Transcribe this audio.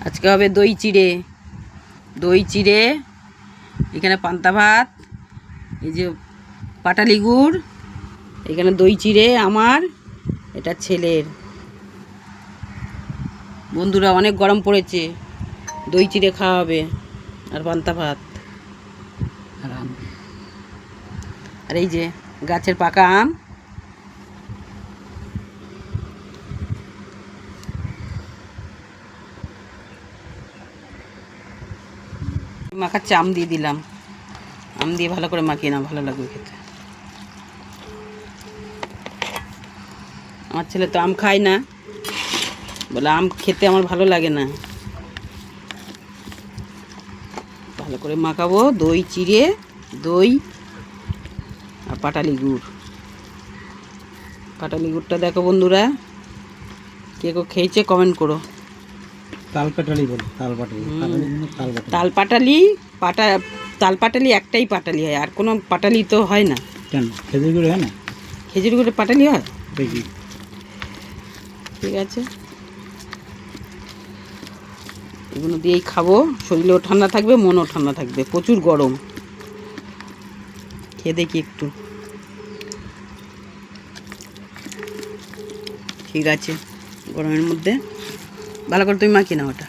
আজকে হবে দই চিড়ে, এখানে পান্তা ভাত, এই যে পাটালি গুড়, এখানে দই চিড়ে আমার, এটা ছেলের। বন্ধুরা অনেক গরম পড়েছে, দই চিড়ে খাওয়া হবে আর পান্তা ভাত। আর এই যে গাছের পাকা আম, মাখাচ্ছে, আম দিয়ে দিলাম। আম দিয়ে ভালো করে মাখিয়ে নাও, ভালো লাগবে খেতে। আমার ছেলে তো আম খায় না, বলে আম খেতে আমার ভালো লাগে না। ভালো করে মাখাবো, দই চিড়ে, দই আর পাটালি গুড়। পাটালি গুড়টা দেখো বন্ধুরা, কে খেয়েছে কমেন্ট করো। তাল পাটালি বলে, তাল পাটালি, তাল পাটালি একটাই পাটালি হয়, আর কোনো পাটালি তো হয় না। কেন খেজুর গুড় হয় না? খেজুর গুড়ে পাটালি হয় দেখি। ঠিক আছে, এগুলো দিয়েই খাবো, শরীরেও ঠান্ডা থাকবে, মনও ঠান্ডা থাকবে। প্রচুর গরম, খেয়ে দেখি একটু। ঠিক আছে, গরমের মধ্যে ভালো করে তুমি মাখিয়ে নাও ওটা।